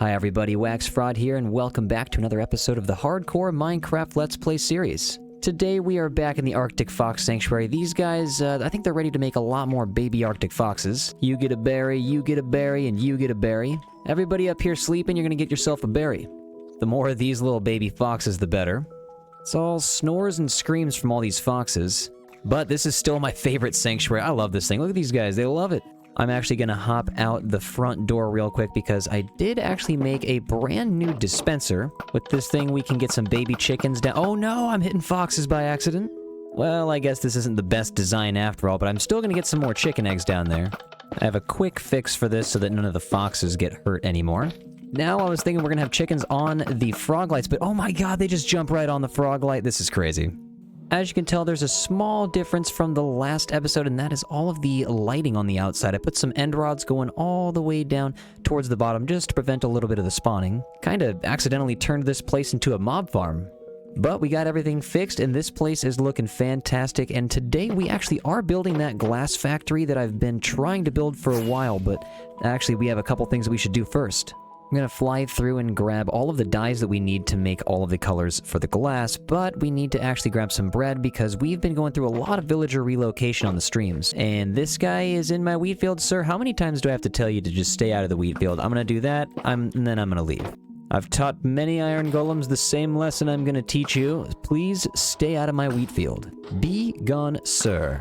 Hi everybody, Wax Fraud here, and welcome back to another episode of the Hardcore Minecraft Let's Play series. Today we are back in the Arctic Fox Sanctuary. These guys, I think they're ready to make a lot more baby Arctic foxes. You get a berry, you get a berry, and you get a berry. Everybody up here sleeping, you're gonna get yourself a berry. The more of these little baby foxes, the better. It's all snores and screams from all these foxes. But this is still my favorite sanctuary. I love this thing. Look at these guys, they love it. I'm actually going to hop out the front door real quick because I did actually make a brand new dispenser. With this thing, we can get some baby chickens down. Oh no, I'm hitting foxes by accident. Well, I guess this isn't the best design after all, but I'm still going to get some more chicken eggs down there. I have a quick fix for this so that none of the foxes get hurt anymore. Now I was thinking we're going to have chickens on the frog lights, but oh my god, they just jump right on the frog light. This is crazy. As you can tell, there's a small difference from the last episode, and that is all of the lighting on the outside. I put some end rods going all the way down towards the bottom just to prevent a little bit of the spawning. Kind of accidentally turned this place into a mob farm. But we got everything fixed, and this place is looking fantastic, and today we actually are building that glass factory that I've been trying to build for a while, but actually we have a couple things that we should do first. I'm going to fly through and grab all of the dyes that we need to make all of the colors for the glass, but we need to actually grab some bread because we've been going through a lot of villager relocation on the streams. And this guy is in my wheat field. Sir, how many times do I have to tell you to just stay out of the wheat field? I'm going to do that, and then I'm going to leave. I've taught many iron golems the same lesson I'm going to teach you. Please stay out of my wheat field. Be gone, sir.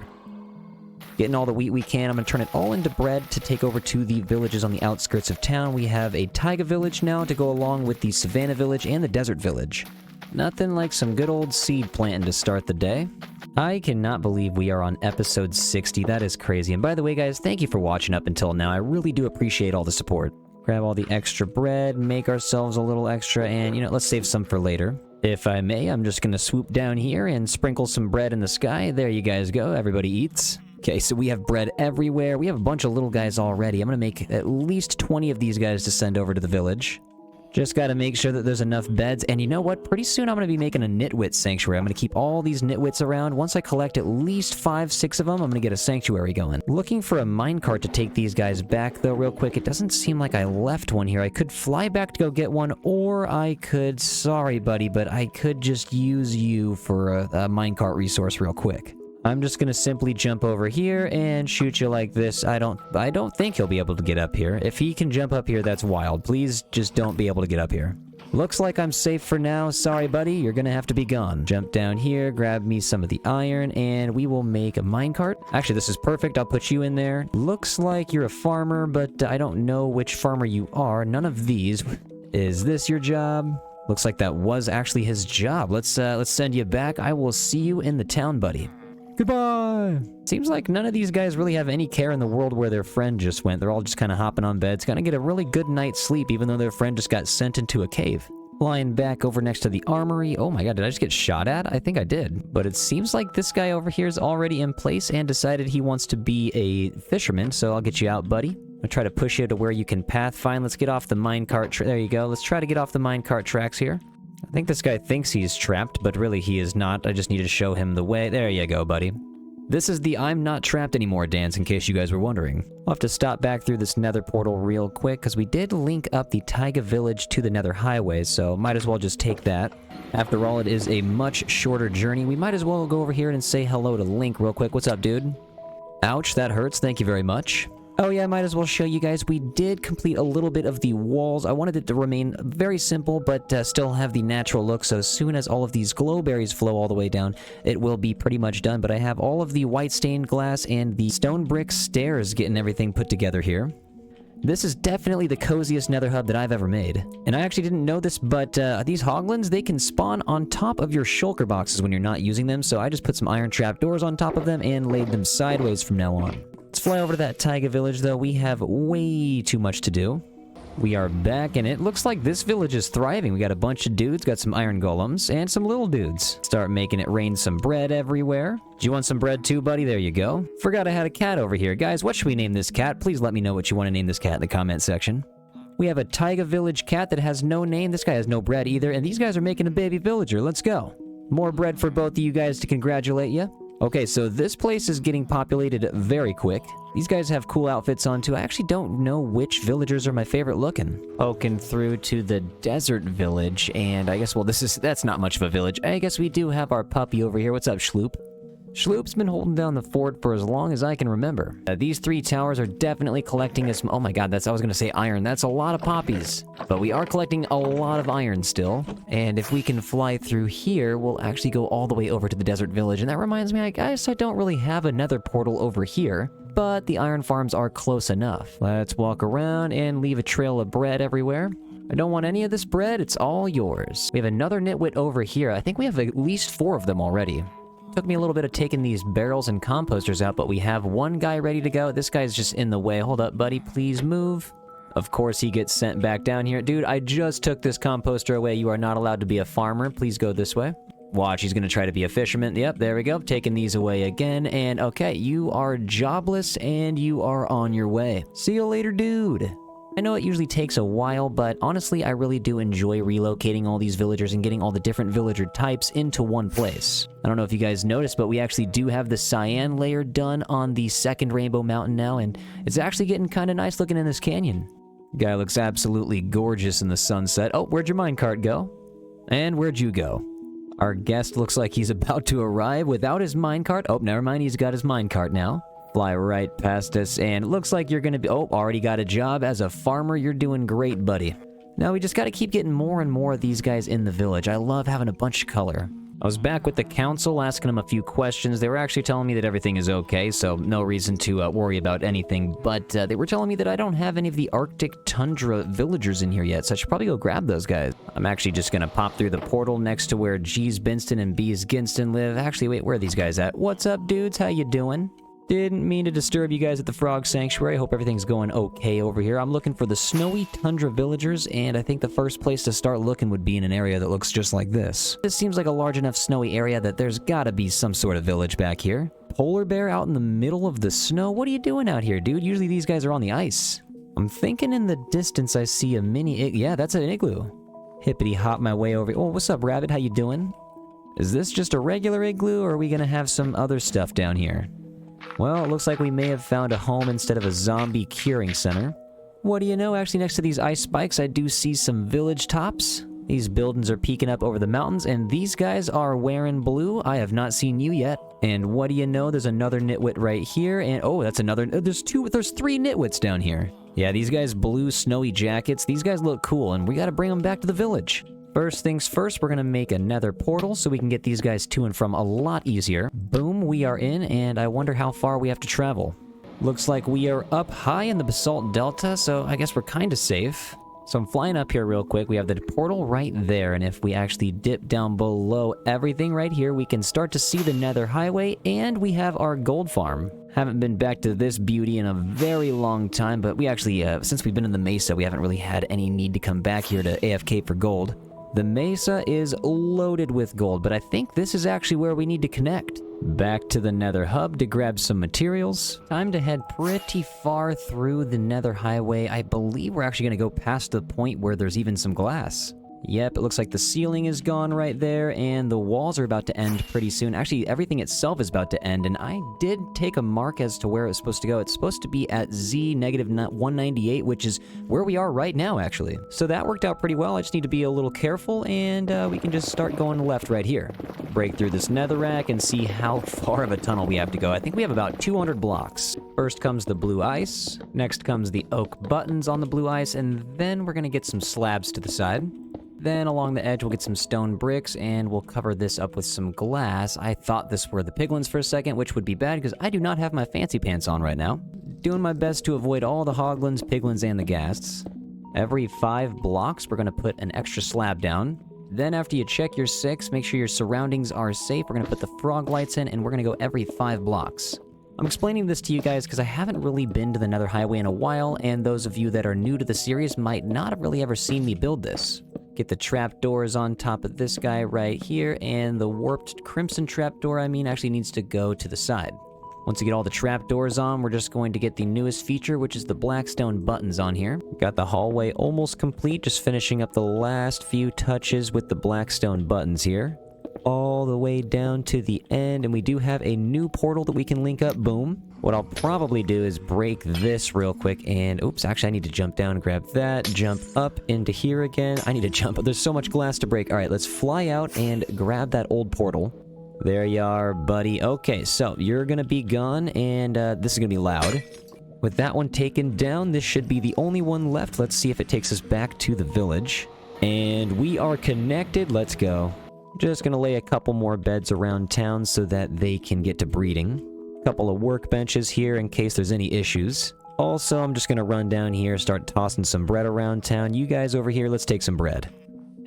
Getting all the wheat we can. I'm going to turn it all into bread to take over to the villages on the outskirts of town. We have a taiga village now to go along with the savannah village and the desert village. Nothing like some good old seed planting to start the day. I cannot believe we are on episode 60. That is crazy. And by the way, guys, thank you for watching up until now. I really do appreciate all the support. Grab all the extra bread, make ourselves a little extra, and, you know, let's save some for later. If I may, I'm just going to swoop down here and sprinkle some bread in the sky. There you guys go. Everybody eats. Okay, so we have bread everywhere. We have a bunch of little guys already. I'm going to make at least 20 of these guys to send over to the village. Just got to make sure that there's enough beds. And you know what? Pretty soon I'm going to be making a nitwit sanctuary. I'm going to keep all these nitwits around. Once I collect at least 5, 6 of them, I'm going to get a sanctuary going. Looking for a minecart to take these guys back, though, real quick. It doesn't seem like I left one here. I could fly back to go get one, or I could... Sorry, buddy, but I could just use you for a minecart resource real quick. I'm just gonna simply jump over here and shoot you like this. I don't think he'll be able to get up here. If he can jump up here, that's wild. Please just don't be able to get up here. Looks like I'm safe for now. Sorry, buddy, you're gonna have to be gone. Jump down here, grab me some of the iron, and we will make a minecart. Actually, this is perfect. I'll put you in there. Looks like you're a farmer, but I don't know which farmer you are. None of these. Is this your job? Looks like that was actually his job. Let's send you back. I will see you in the town, buddy. Goodbye! Seems like none of these guys really have any care in the world where their friend just went. They're all just kind of hopping on beds, gonna get a really good night's sleep even though their friend just got sent into a cave. Flying back over next to the armory. Oh my god, did I just get shot at? I think I did. But it seems like this guy over here is already in place and decided he wants to be a fisherman, so I'll get you out, buddy. I'll try to push you to where you can path. Fine, let's get off the minecart. There you go. Let's try to get off the minecart tracks here. I think this guy thinks he's trapped, but really he is not. I just need to show him the way. There you go, buddy. This is the I'm not trapped anymore dance, in case you guys were wondering. I'll have to stop back through this nether portal real quick, because we did link up the taiga village to the nether highway, so might as well just take that. After all, it is a much shorter journey. We might as well go over here and say hello to Link real quick. What's up, dude? Ouch, that hurts. Thank you very much. Oh yeah, I might as well show you guys. We did complete a little bit of the walls. I wanted it to remain very simple, but still have the natural look. So as soon as all of these glow berries flow all the way down, it will be pretty much done. But I have all of the white stained glass and the stone brick stairs getting everything put together here. This is definitely the coziest nether hub that I've ever made. And I actually didn't know this, but these hoglins, they can spawn on top of your shulker boxes when you're not using them. So I just put some iron trap doors on top of them and laid them sideways from now on. Let's fly over to that taiga village, though. We have way too much to do. We are back, and it looks like this village is thriving. We got a bunch of dudes, got some iron golems, and some little dudes. Start making it rain some bread everywhere. Do you want some bread too, buddy? There you go. Forgot I had a cat over here. Guys, what should we name this cat? Please let me know what you want to name this cat in the comment section. We have a taiga village cat that has no name. This guy has no bread either, and these guys are making a baby villager. Let's go. More bread for both of you guys to congratulate you. Okay, so this place is getting populated very quick. These guys have cool outfits on too. I actually don't know which villagers are my favorite looking. Poking through to the desert village, and I guess, well, that's not much of a village. I guess we do have our puppy over here. What's up, Schloop? Schloop's been holding down the fort for as long as I can remember. These 3 towers are definitely collecting us. Oh my god, I was gonna say iron. That's a lot of poppies. But we are collecting a lot of iron still. And if we can fly through here, we'll actually go all the way over to the desert village. And that reminds me, I guess I don't really have another portal over here, but the iron farms are close enough. Let's walk around and leave a trail of bread everywhere. I don't want any of this bread. It's all yours. We have another nitwit over here. I think we have at least 4 of them already. Took me a little bit of taking these barrels and composters out, but we have one guy ready to go. This guy's just in the way. Hold up, buddy. Please move. Of course, he gets sent back down here. Dude, I just took this composter away. You are not allowed to be a farmer. Please go this way. Watch, he's going to try to be a fisherman. Yep, there we go. Taking these away again. And okay, you are jobless and you are on your way. See you later, dude. I know it usually takes a while, but honestly, I really do enjoy relocating all these villagers and getting all the different villager types into one place. I don't know if you guys noticed, but we actually do have the cyan layer done on the second Rainbow Mountain now, and it's actually getting kind of nice looking in this canyon. Guy looks absolutely gorgeous in the sunset. Oh, where'd your minecart go? And where'd you go? Our guest looks like he's about to arrive without his minecart. Oh, never mind, he's got his minecart now. Fly right past us, and it looks like you're gonna be... Oh, already got a job as a farmer. You're doing great, buddy. Now, we just gotta keep getting more and more of these guys in the village. I love having a bunch of color. I was back with the council, asking them a few questions. They were actually telling me that everything is okay, so no reason to worry about anything. But they were telling me that I don't have any of the Arctic tundra villagers in here yet, so I should probably go grab those guys. I'm actually just gonna pop through the portal next to where G's Binston and B's Ginston live. Actually, wait, where are these guys at? What's up, dudes? How you doing? Didn't mean to disturb you guys at the Frog Sanctuary. Hope everything's going okay over here. I'm looking for the snowy tundra villagers, and I think the first place to start looking would be in an area that looks just like this. This seems like a large enough snowy area that there's gotta be some sort of village back here. Polar bear out in the middle of the snow? What are you doing out here, dude? Usually these guys are on the ice. I'm thinking in the distance I see a mini yeah, that's an igloo. Hippity hop my way over. Oh, what's up, rabbit? How you doing? Is this just a regular igloo, or are we gonna have some other stuff down here? Well, it looks like we may have found a home instead of a zombie curing center. What do you know, actually next to these ice spikes, I do see some village tops. These buildings are peeking up over the mountains, and these guys are wearing blue. I have not seen you yet. And what do you know, there's another nitwit right here, and oh, that's another, there's 3 nitwits down here. Yeah, these guys blue snowy jackets, these guys look cool, and we gotta bring them back to the village. First things first, we're gonna make a nether portal so we can get these guys to and from a lot easier. Boom, we are in, and I wonder how far we have to travel. Looks like we are up high in the Basalt Delta, so I guess we're kinda safe. So I'm flying up here real quick. We have the portal right there, and if we actually dip down below everything right here, we can start to see the Nether Highway, and we have our gold farm. Haven't been back to this beauty in a very long time, but we actually, since we've been in the Mesa, we haven't really had any need to come back here to AFK for gold. The Mesa is loaded with gold, but I think this is actually where we need to connect. Back to the Nether Hub to grab some materials. Time to head pretty far through the Nether Highway. I believe we're actually going to go past the point where there's even some glass. Yep, it looks like the ceiling is gone right there, and the walls are about to end pretty soon. Actually, everything itself is about to end, and I did take a mark as to where it's supposed to go. It's supposed to be at Z negative 198, which is where we are right now, actually. So that worked out pretty well. I just need to be a little careful, and we can just start going left right here. Break through this netherrack and see how far of a tunnel we have to go. I think we have about 200 blocks. First comes the blue ice. Next comes the oak buttons on the blue ice, and then we're going to get some slabs to the side. Then along the edge, we'll get some stone bricks, and we'll cover this up with some glass. I thought this were the piglins for a second, which would be bad because I do not have my fancy pants on right now. Doing my best to avoid all the hoglins, piglins, and the ghasts. Every 5 blocks, we're going to put an extra slab down. Then after you check your 6, make sure your surroundings are safe. We're going to put the frog lights in, and we're going to go every 5 blocks. I'm explaining this to you guys because I haven't really been to the Nether Highway in a while, and those of you that are new to the series might not have really ever seen me build this. Get the trapdoors on top of this guy right here, and the warped crimson trapdoor, actually needs to go to the side. Once you get all the trapdoors on, we're just going to get the newest feature, which is the blackstone buttons on here. Got the hallway almost complete, just finishing up the last few touches with the blackstone buttons here. all the way down to the end, and we do have a new portal that we can link up. Boom. What I'll probably do is break this real quick, and oops, actually I need to jump down and grab that, jump up into here again. I need to jump. There's so much glass to break. All right, let's fly out and grab that old portal. There you are, buddy. Okay, so you're gonna be gone, and this is gonna be loud. With that one taken down, this should be the only one left. Let's see if it takes us back to the village. And we are connected. Let's go. Just gonna lay a couple more beds around town so that they can get to breeding. Couple of workbenches here in case there's any issues. Also, I'm just gonna run down here, start tossing some bread around town. You guys over here, let's take some bread.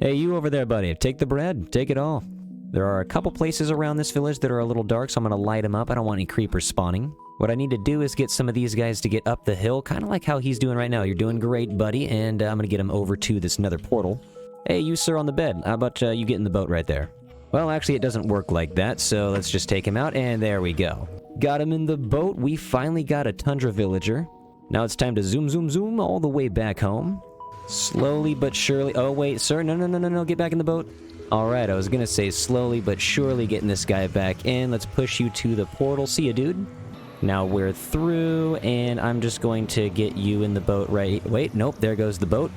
Hey, you over there, buddy. Take the bread. Take it all. There are a couple places around this village that are a little dark, so I'm gonna light them up. I don't want any creepers spawning. What I need to do is get some of these guys to get up the hill, kind of like how he's doing right now. You're doing great, buddy, and I'm gonna get him over to this nether portal. Hey, you sir on the bed. How about you get in the boat right there? Well, actually, it doesn't work like that, so let's just take him out, and there we go. Got him in the boat. We finally got a tundra villager. Now it's time to zoom, zoom, zoom all the way back home. Slowly but surely. Oh, wait, sir. No. Get back in the boat. All right, I was going to say slowly but surely getting this guy back in. Let's push you to the portal. See ya, dude. Now we're through, and I'm just going to get you in the boat right... Wait, nope, there goes the boat.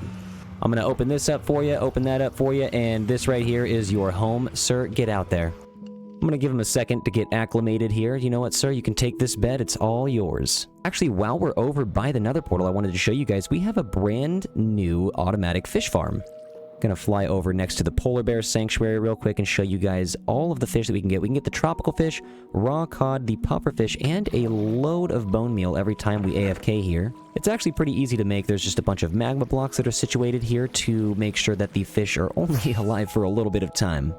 I'm going to open this up for you, open that up for you, and this right here is your home. Sir, get out there. I'm going to give him a second to get acclimated here. You know what, sir? You can take this bed. It's all yours. Actually, while we're over by the nether portal, I wanted to show you guys, we have a brand new automatic fish farm. Gonna fly over next to the polar bear sanctuary real quick and show you guys all of the fish that we can get. We can get the tropical fish, raw cod, the puffer fish, and a load of bone meal every time we AFK here. It's actually pretty easy to make. There's just a bunch of magma blocks that are situated here to make sure that the fish are only alive for a little bit of time.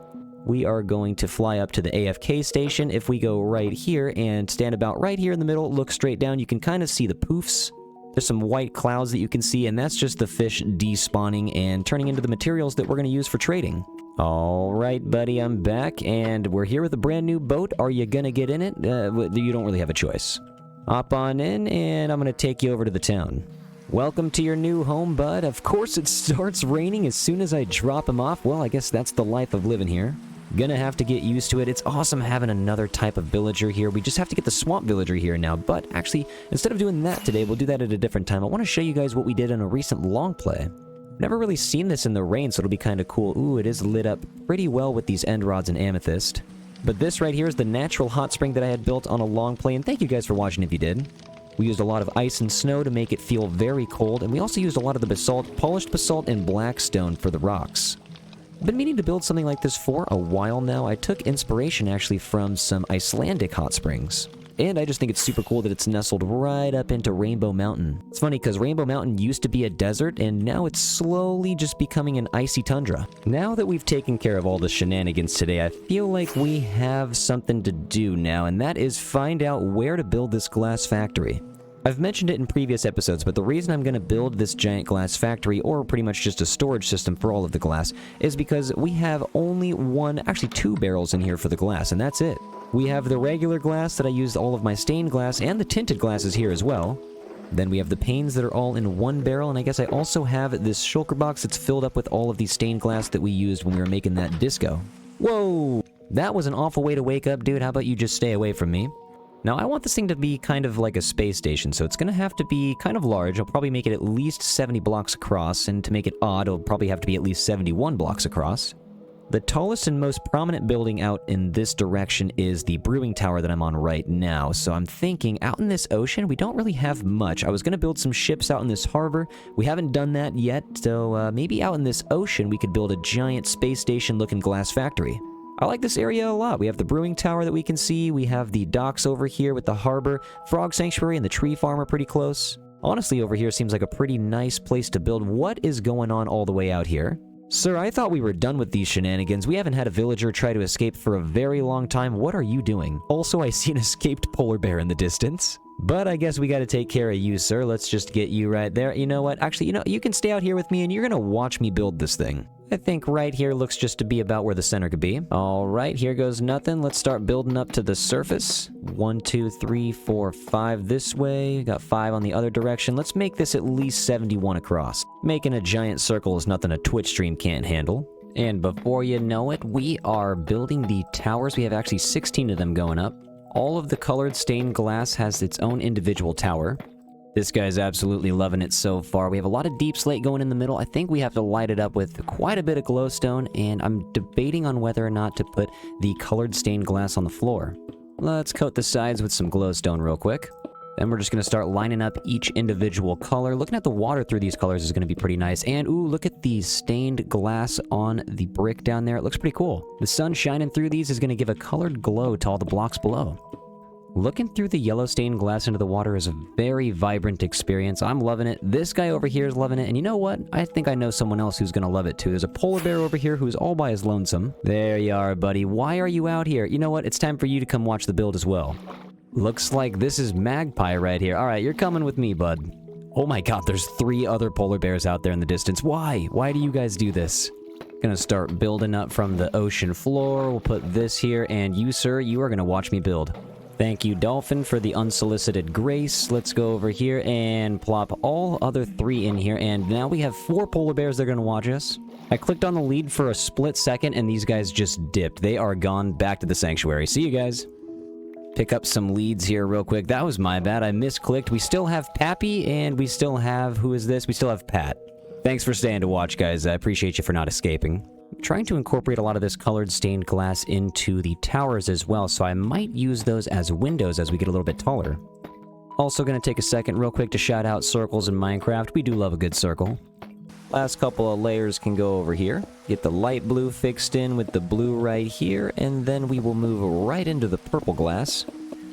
We are going to fly up to the AFK station. If we go right here and stand about right here in the middle, look straight down, you can kind of see the poofs. There's some white clouds that you can see, and that's just the fish despawning and turning into the materials that we're going to use for trading. All right, buddy, I'm back, and we're here with a brand new boat. Are you going to get in it? You don't really have a choice. Hop on in, and I'm going to take you over to the town. Welcome to your new home, bud. Of course it starts raining as soon as I drop him off. Well, I guess that's the life of living here. Gonna have to get used to it. It's awesome having another type of villager here. We just have to get the swamp villager here now. But actually, instead of doing that today, we'll do that at a different time. I want to show you guys what we did in a recent long play. Never really seen this in the rain, so it'll be kind of cool. Ooh, it is lit up pretty well with these end rods and amethyst. But this right here is the natural hot spring that I had built on a long play, and thank you guys for watching if you did. We used a lot of ice and snow to make it feel very cold, and we also used a lot of the basalt, polished basalt, and black stone for the rocks. I've been meaning to build something like this for a while now. I took inspiration actually from some Icelandic hot springs. And I just think it's super cool that it's nestled right up into Rainbow Mountain. It's funny because Rainbow Mountain used to be a desert, and now it's slowly just becoming an icy tundra. Now that we've taken care of all the shenanigans today, I feel like we have something to do now, and that is find out where to build this glass factory. I've mentioned it in previous episodes, but the reason I'm going to build this giant glass factory, or pretty much just a storage system for all of the glass, is because we have only actually two barrels in here for the glass, and that's it. We have the regular glass that I used all of my stained glass, and the tinted glasses here as well. Then we have the panes that are all in one barrel, and I guess I also have this shulker box that's filled up with all of the stained glass that we used when we were making that disco. Whoa! That was an awful way to wake up, dude. How about you just stay away from me? Now, I want this thing to be kind of like a space station, so it's going to have to be kind of large. I'll probably make it at least 70 blocks across, and to make it odd, it'll probably have to be at least 71 blocks across. The tallest and most prominent building out in this direction is the brewing tower that I'm on right now, so I'm thinking out in this ocean, we don't really have much. I was going to build some ships out in this harbor. We haven't done that yet, so maybe out in this ocean, we could build a giant space station-looking glass factory. I like this area a lot. We have the brewing tower that we can see. We have the docks over here with the harbor. Frog sanctuary and the tree farm are pretty close. Honestly, over here seems like a pretty nice place to build. What is going on all the way out here? Sir, I thought we were done with these shenanigans. We haven't had a villager try to escape for a very long time. What are you doing? Also, I see an escaped polar bear in the distance. But I guess we got to take care of you, sir. Let's just get you right there. You know what? Actually, you can stay out here with me, and you're going to watch me build this thing. I think right here looks just to be about where the center could be. All right, here goes nothing. Let's start building up to the surface. 1, 2, 3, 4, 5 this way. Got 5 on the other direction. Let's make this at least 71 across. Making a giant circle is nothing a Twitch stream can't handle. And before you know it, we are building the towers. We have actually 16 of them going up. All of the colored stained glass has its own individual tower. This guy's absolutely loving it so far. We have a lot of deep slate going in the middle. I think we have to light it up with quite a bit of glowstone, and I'm debating on whether or not to put the colored stained glass on the floor. Let's coat the sides with some glowstone real quick. Then we're just going to start lining up each individual color. Looking at the water through these colors is going to be pretty nice. And, ooh, look at the stained glass on the brick down there. It looks pretty cool. The sun shining through these is going to give a colored glow to all the blocks below. Looking through the yellow stained glass into the water is a very vibrant experience. I'm loving it. This guy over here is loving it. And you know what? I think I know someone else who's going to love it too. There's a polar bear over here who's all by his lonesome. There you are, buddy. Why are you out here? You know what? It's time for you to come watch the build as well. Looks like this is Magpie right here. All right, you're coming with me, bud. Oh my god, there's 3 other polar bears out there in the distance. Why? Why do you guys do this? Gonna start building up from the ocean floor. We'll put this here, and you, sir, you are gonna watch me build. Thank you, Dolphin, for the unsolicited grace. Let's go over here and plop all other 3 in here, and now we have 4 polar bears that are gonna watch us. I clicked on the lead for a split second, and these guys just dipped. They are gone back to the sanctuary. See you guys. Pick up some leads here real quick. That was my bad. I misclicked. We still have Pappy, and we still have... Who is this? We still have Pat. Thanks for staying to watch, guys. I appreciate you for not escaping. I'm trying to incorporate a lot of this colored stained glass into the towers as well, so I might use those as windows as we get a little bit taller. Also going to take a second real quick to shout out circles in Minecraft. We do love a good circle. Last couple of layers can go over here. Get the light blue fixed in with the blue right here, and then we will move right into the purple glass.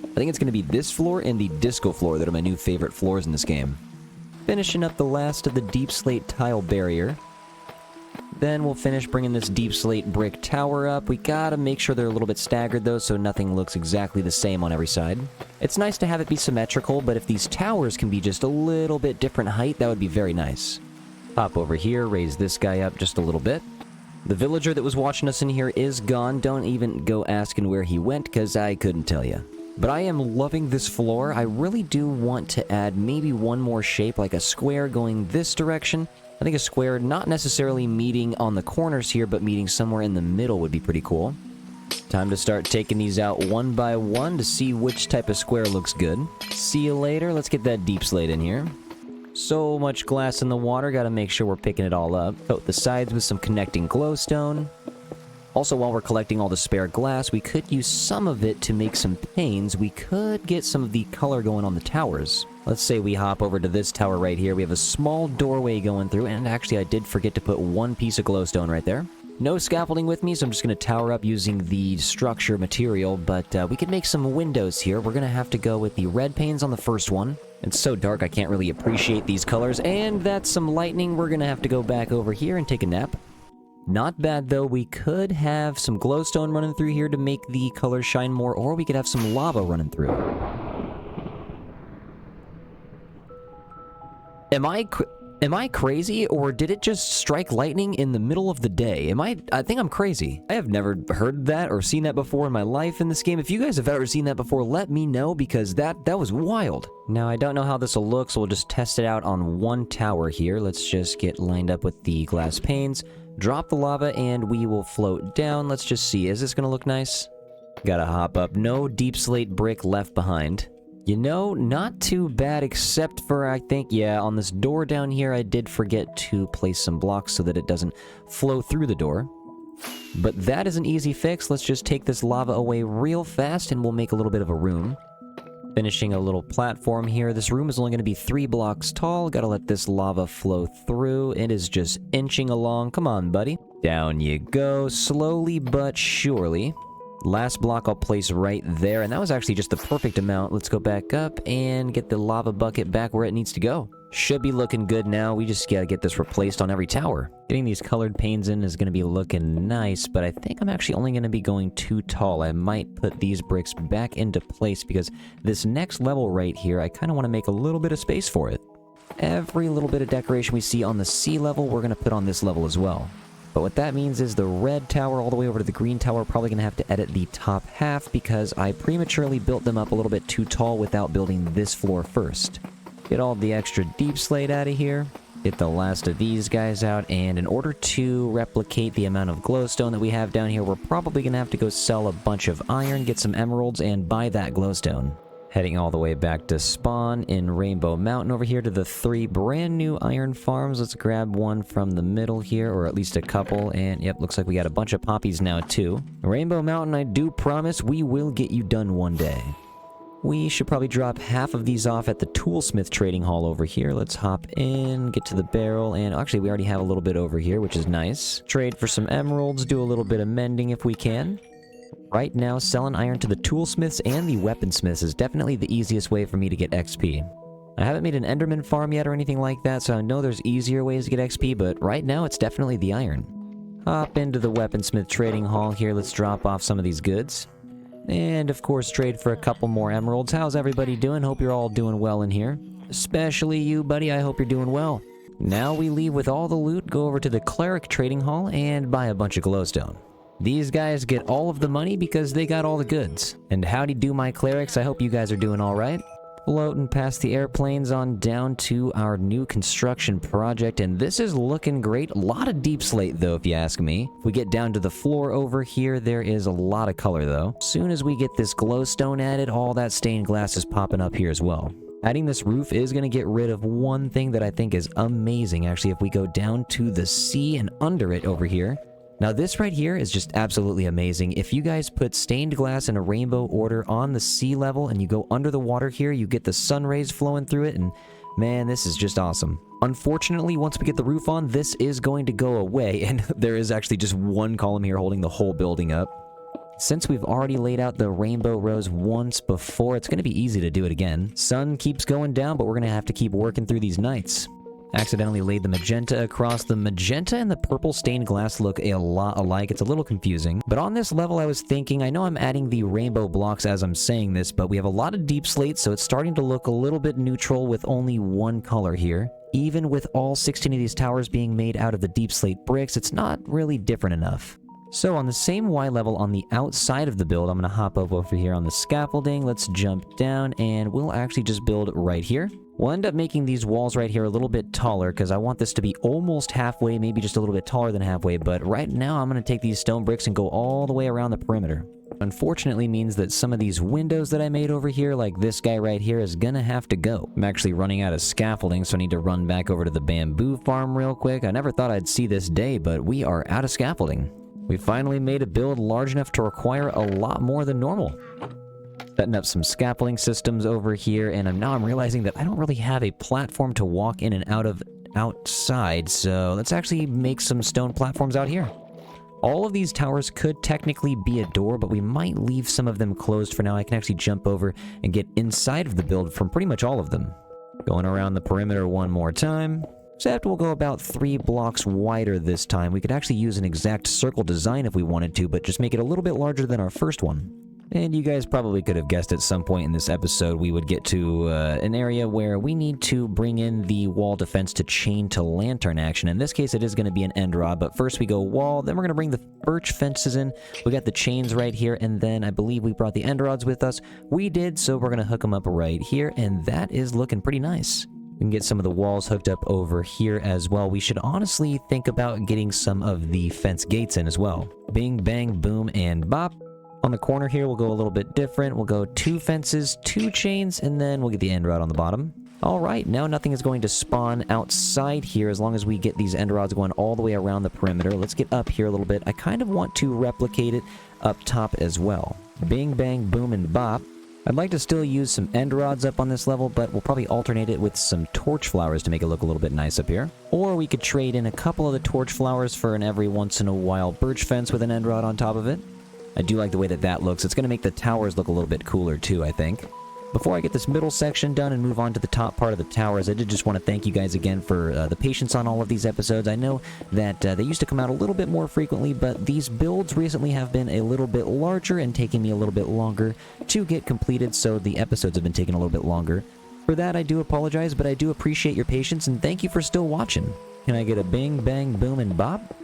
I think it's going to be this floor and the disco floor that are my new favorite floors in this game. Finishing up the last of the deep slate tile barrier. Then we'll finish bringing this deep slate brick tower up. We gotta make sure they're a little bit staggered though, so nothing looks exactly the same on every side. It's nice to have it be symmetrical, but if these towers can be just a little bit different height, that would be very nice. Hop over here, raise this guy up just a little bit. The villager that was watching us in here is gone. Don't even go asking where he went, because I couldn't tell you. But I am loving this floor. I really do want to add maybe one more shape, like a square going this direction. I think a square not necessarily meeting on the corners here, but meeting somewhere in the middle would be pretty cool. Time to start taking these out one by one to see which type of square looks good. See you later. Let's get that deep slate in here. So much glass in the water, gotta make sure we're picking it all up. Coat the sides with some connecting glowstone. Also, while we're collecting all the spare glass, we could use some of it to make some panes. We could get some of the color going on the towers. Let's say we hop over to this tower right here. We have a small doorway going through, and actually I did forget to put one piece of glowstone right there. No scaffolding with me, so I'm just going to tower up using the structure material, but we could make some windows here. We're going to have to go with the red panes on the first one. It's so dark I can't really appreciate these colors, and that's some lightning. We're going to have to go back over here and take a nap. Not bad, though. We could have some glowstone running through here to make the colors shine more, or we could have some lava running through. Am I crazy, or did it just strike lightning in the middle of the day? I think I'm crazy. I have never heard that or seen that before in my life in this game. If you guys have ever seen that before, let me know, because that was wild. Now, I don't know how this will look, so we'll just test it out on one tower here. Let's just get lined up with the glass panes. Drop the lava, and we will float down. Let's just see. Is this gonna look nice? Gotta hop up. No deep slate brick left behind. You know, not too bad, except for, I think, yeah, on this door down here, I did forget to place some blocks so that it doesn't flow through the door. But that is an easy fix. Let's just take this lava away real fast, and we'll make a little bit of a room. Finishing a little platform here. This room is only going to be 3 blocks tall. Gotta let this lava flow through. It is just inching along. Come on, buddy. Down you go, slowly but surely. Last block I'll place right there, and that was actually just the perfect amount. Let's go back up and get the lava bucket back where it needs to go. Should be looking good now. We just gotta get this replaced on every tower. Getting these colored panes in is gonna be looking nice, but I think I'm actually only gonna be going too tall. I might put these bricks back into place because this next level right here, I kind of want to make a little bit of space for it. Every little bit of decoration we see on the sea level, we're gonna put on this level as well. But what that means is the red tower all the way over to the green tower, probably going to have to edit the top half because I prematurely built them up a little bit too tall without building this floor first. Get all the extra deep slate out of here. Get the last of these guys out, and in order to replicate the amount of glowstone that we have down here, we're probably going to have to go sell a bunch of iron, get some emeralds, and buy that glowstone. Heading all the way back to spawn in Rainbow Mountain over here to the 3 brand new iron farms. Let's grab one from the middle here, or at least a couple, and yep, looks like we got a bunch of poppies now too. Rainbow Mountain, I do promise we will get you done one day. We should probably drop half of these off at the toolsmith trading hall over here. Let's hop in, get to the barrel, and actually we already have a little bit over here, which is nice. Trade for some emeralds, do a little bit of mending if we can. Right now, selling iron to the toolsmiths and the weaponsmiths is definitely the easiest way for me to get XP. I haven't made an Enderman farm yet or anything like that, so I know there's easier ways to get XP, but right now it's definitely the iron. Hop into the weaponsmith trading hall here. Let's drop off some of these goods. And of course, trade for a couple more emeralds. How's everybody doing? Hope you're all doing well in here. Especially you, buddy. I hope you're doing well. Now we leave with all the loot, go over to the cleric trading hall, and buy a bunch of glowstone. These guys get all of the money because they got all the goods. And howdy do my clerics, I hope you guys are doing alright. Floating past the airplanes on down to our new construction project, and this is looking great. A lot of deep slate though, if you ask me. If we get down to the floor over here, there is a lot of color though. Soon as we get this glowstone added, all that stained glass is popping up here as well. Adding this roof is going to get rid of one thing that I think is amazing. Actually, if we go down to the sea and under it over here. Now this right here is just absolutely amazing. If you guys put stained glass in a rainbow order on the sea level and you go under the water here, you get the sun rays flowing through it, and man, this is just awesome. Unfortunately, once we get the roof on, this is going to go away, and there is actually just one column here holding the whole building up. Since we've already laid out the rainbow rows once before, it's going to be easy to do it again. Sun keeps going down, but we're going to have to keep working through these nights. Accidentally laid the magenta across. The magenta and the purple stained glass look a lot alike. It's a little confusing. But on this level, I was thinking, I know I'm adding the rainbow blocks as I'm saying this, but we have a lot of deep slate, so it's starting to look a little bit neutral with only one color here. Even with all 16 of these towers being made out of the deep slate bricks, it's not really different enough. So on the same Y level on the outside of the build, I'm going to hop up over here on the scaffolding. Let's jump down, and we'll actually just build right here. We'll end up making these walls right here a little bit taller because I want this to be almost halfway, maybe just a little bit taller than halfway, but right now I'm going to take these stone bricks and go all the way around the perimeter. Unfortunately means that some of these windows that I made over here, like this guy right here, is going to have to go. I'm actually running out of scaffolding, so I need to run back over to the bamboo farm real quick. I never thought I'd see this day, but we are out of scaffolding. We finally made a build large enough to require a lot more than normal. Setting up some scaffolding systems over here, and now I'm realizing that I don't really have a platform to walk in and out of outside, so let's actually make some stone platforms out here. All of these towers could technically be a door, but we might leave some of them closed for now. I can actually jump over and get inside of the build from pretty much all of them. Going around the perimeter one more time. Except we'll go about 3 blocks wider this time. We could actually use an exact circle design if we wanted to, but just make it a little bit larger than our first one. And you guys probably could have guessed at some point in this episode we would get to an area where we need to bring in the wall defense to chain to lantern action. In this case, it is going to be an end rod, but first we go wall, then we're going to bring the birch fences in. We got the chains right here, and then I believe we brought the end rods with us. We did, so we're going to hook them up right here, and that is looking pretty nice. We can get some of the walls hooked up over here as well. We should honestly think about getting some of the fence gates in as well. Bing, bang, boom, and bop. On the corner here, we'll go a little bit different. We'll go 2 fences, 2 chains, and then we'll get the end rod on the bottom. All right, now nothing is going to spawn outside here as long as we get these end rods going all the way around the perimeter. Let's get up here a little bit. I kind of want to replicate it up top as well. Bing, bang, boom, and bop. I'd like to still use some end rods up on this level, but we'll probably alternate it with some torch flowers to make it look a little bit nice up here. Or we could trade in a couple of the torch flowers for an every once in a while birch fence with an end rod on top of it. I do like the way that that looks. It's going to make the towers look a little bit cooler too, I think. Before I get this middle section done and move on to the top part of the towers, I did just want to thank you guys again for the patience on all of these episodes. I know that they used to come out a little bit more frequently, but these builds recently have been a little bit larger and taking me a little bit longer to get completed, so the episodes have been taking a little bit longer. For that, I do apologize, but I do appreciate your patience, and thank you for still watching. Can I get a bing, bang, boom, and bop?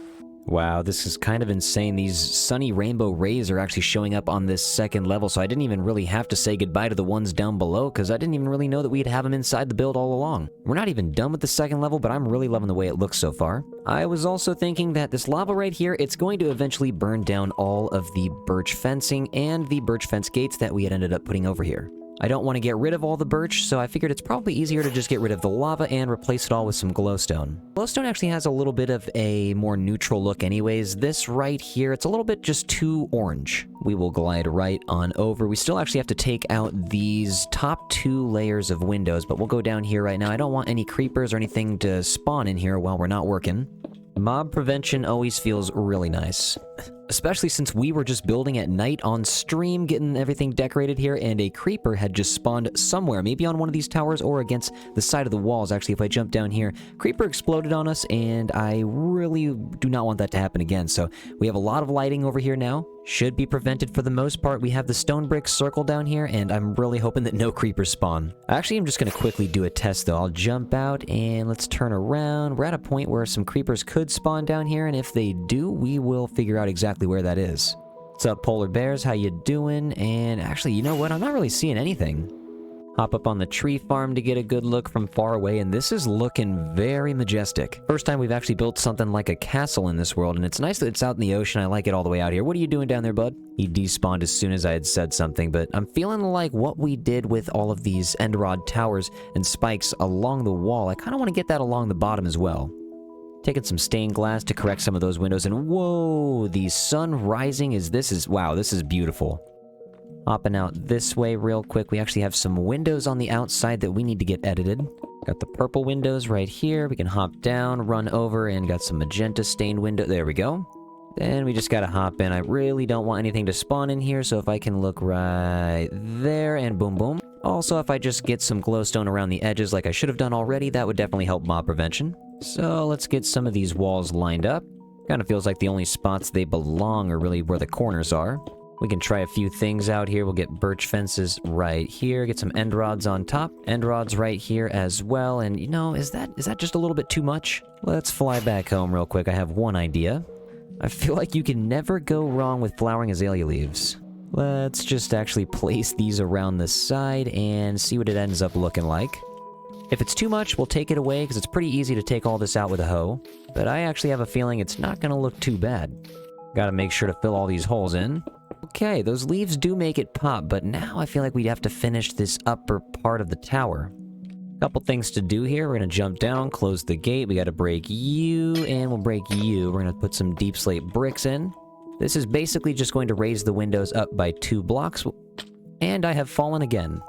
Wow, this is kind of insane. These sunny rainbow rays are actually showing up on this second level, so I didn't even really have to say goodbye to the ones down below, because I didn't even really know that we'd have them inside the build all along. We're not even done with the second level, but I'm really loving the way it looks so far. I was also thinking that this lava right here, it's going to eventually burn down all of the birch fencing and the birch fence gates that we had ended up putting over here. I don't want to get rid of all the birch, so I figured it's probably easier to just get rid of the lava and replace it all with some glowstone. Glowstone actually has a little bit of a more neutral look anyways. This right here, it's a little bit just too orange. We will glide right on over. We still actually have to take out these top 2 layers of windows, but we'll go down here right now. I don't want any creepers or anything to spawn in here while we're not working. Mob prevention always feels really nice. Especially since we were just building at night on stream, getting everything decorated here, and a creeper had just spawned somewhere, maybe on one of these towers or against the side of the walls. Actually, if I jump down here, creeper exploded on us, and I really do not want that to happen again. So we have a lot of lighting over here now. Should be prevented for the most part. We have the stone brick circle down here, and I'm really hoping that no creepers spawn. Actually, I'm just going to quickly do a test, though. I'll jump out, and let's turn around. We're at a point where some creepers could spawn down here, and if they do, we will figure out exactly where that is. What's up, polar bears? How you doing? And actually, you know what? I'm not really seeing anything. Hop up on the tree farm to get a good look from far away, and this is looking very majestic. First time we've actually built something like a castle in this world, and it's nice that it's out in the ocean. I like it all the way out here. What are you doing down there, bud? He despawned as soon as I had said something, but I'm feeling like what we did with all of these end rod towers and spikes along the wall, I kind of want to get that along the bottom as well. Taking some stained glass to correct some of those windows, and whoa, the sun rising wow, this is beautiful. Hopping out this way real quick, we actually have some windows on the outside that we need to get edited. Got the purple windows right here. We can hop down, run over, and got some magenta stained window. There we go. Then we just gotta hop in. I really don't want anything to spawn in here, so if I can look right there, and boom, boom. Also, if I just get some glowstone around the edges like I should have done already, that would definitely help mob prevention. So let's get some of these walls lined up. Kind of feels like the only spots they belong are really where the corners are. We can try a few things out here. We'll get birch fences right here, get some end rods on top, end rods right here as well. And you know, is that just a little bit too much? Let's fly back home real quick. I have one idea. I feel like you can never go wrong with flowering azalea leaves. Let's just actually place these around the side and see what it ends up looking like. If it's too much, we'll take it away because it's pretty easy to take all this out with a hoe. But I actually have a feeling it's not going to look too bad. Gotta make sure to fill all these holes in. Okay, those leaves do make it pop, but now I feel like we'd have to finish this upper part of the tower. Couple things to do here. We're gonna jump down, close the gate. We gotta break you, and we'll break you. We're gonna put some deep slate bricks in. This is basically just going to raise the windows up by 2 blocks. And I have fallen again.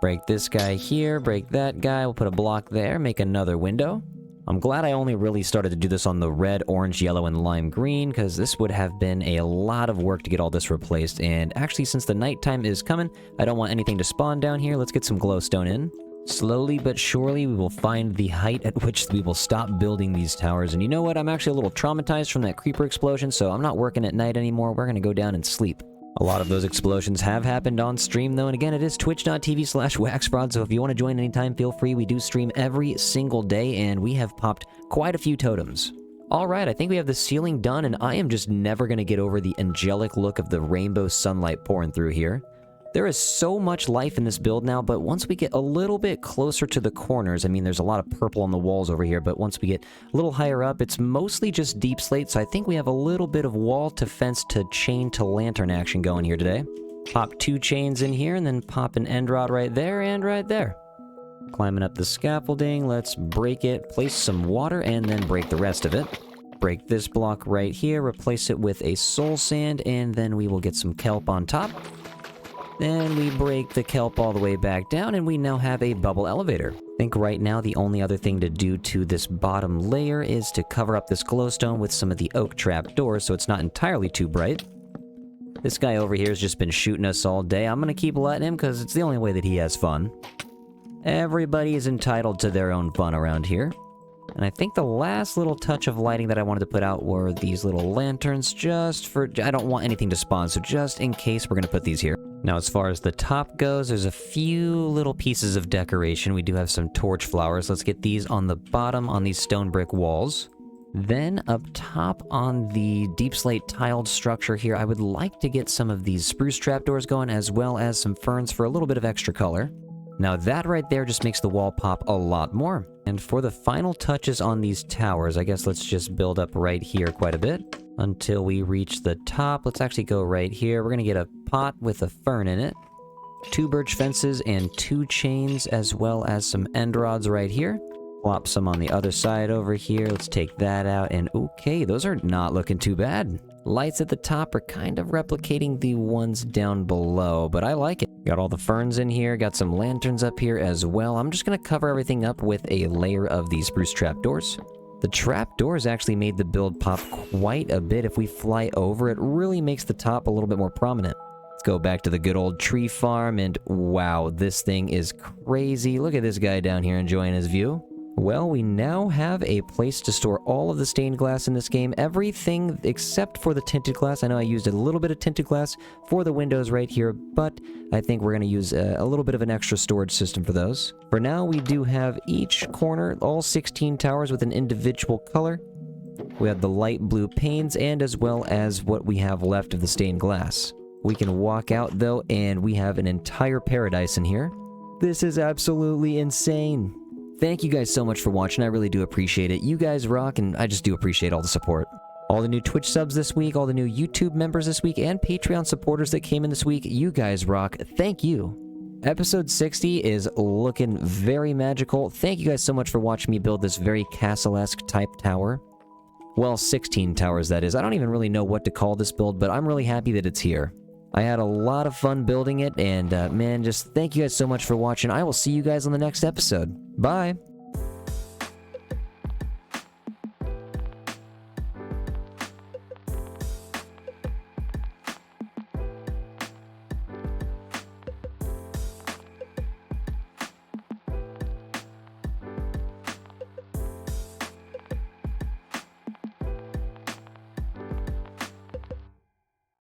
Break this guy here, break that guy. We'll put a block there, make another window. I'm glad I only really started to do this on the red, orange, yellow, and lime green, because this would have been a lot of work to get all this replaced. And actually, since the nighttime is coming, I don't want anything to spawn down here. Let's get some glowstone in. Slowly but surely, we will find the height at which we will stop building these towers. And you know what? I'm actually a little traumatized from that creeper explosion, so I'm not working at night anymore. We're going to go down and sleep. A lot of those explosions have happened on stream, though, and again, it is twitch.tv/waxfraud, so if you want to join anytime, feel free. We do stream every single day, and we have popped quite a few totems. Alright, I think we have the ceiling done, and I am just never going to get over the angelic look of the rainbow sunlight pouring through here. There is so much life in this build now, but once we get a little bit closer to the corners, I mean, there's a lot of purple on the walls over here, but once we get a little higher up, it's mostly just deep slate, so I think we have a little bit of wall to fence to chain to lantern action going here today. Pop 2 chains in here, and then pop an end rod right there and right there. Climbing up the scaffolding, let's break it, place some water, and then break the rest of it. Break this block right here, replace it with a soul sand, and then we will get some kelp on top. Then we break the kelp all the way back down, and we now have a bubble elevator. I think right now the only other thing to do to this bottom layer is to cover up this glowstone with some of the oak trap doors so it's not entirely too bright. This guy over here has just been shooting us all day. I'm gonna keep letting him because it's the only way that he has fun. Everybody is entitled to their own fun around here. And I think the last little touch of lighting that I wanted to put out were these little lanterns just for... I don't want anything to spawn, so just in case we're going to put these here. Now, as far as the top goes, there's a few little pieces of decoration. We do have some torch flowers. Let's get these on the bottom on these stone brick walls. Then up top on the deep slate tiled structure here, I would like to get some of these spruce trapdoors going, as well as some ferns for a little bit of extra color. Now that right there just makes the wall pop a lot more. And for the final touches on these towers, I guess let's just build up right here quite a bit until we reach the top. Let's actually go right here. We're gonna get a pot with a fern in it, 2 birch fences and 2 chains, as well as some end rods right here. Plop some on the other side over here. Let's take that out, and okay, those are not looking too bad. Lights at the top are kind of replicating the ones down below, but I like it. Got all the ferns in here, got some lanterns up here as well. I'm just gonna cover everything up with a layer of these spruce trapdoors. The trapdoors actually made the build pop quite a bit. If we fly over, it really makes the top a little bit more prominent. Let's go back to the good old tree farm, and wow, this thing is crazy. Look at this guy down here enjoying his view. Well, we now have a place to store all of the stained glass in this game. Everything except for the tinted glass. I know I used a little bit of tinted glass for the windows right here, but I think we're going to use a little bit of an extra storage system for those. For now, we do have each corner, all 16 towers with an individual color. We have the light blue panes, and as well as what we have left of the stained glass. We can walk out, though, and we have an entire paradise in here. This is absolutely insane. Thank you guys so much for watching. I really do appreciate it. You guys rock, and I just do appreciate all the support. All the new Twitch subs this week, all the new YouTube members this week, and Patreon supporters that came in this week. You guys rock. Thank you. Episode 60 is looking very magical. Thank you guys so much for watching me build this very castle-esque type tower. Well, 16 towers, that is. I don't even really know what to call this build, but I'm really happy that it's here. I had a lot of fun building it, and man, just thank you guys so much for watching. I will see you guys on the next episode. Bye!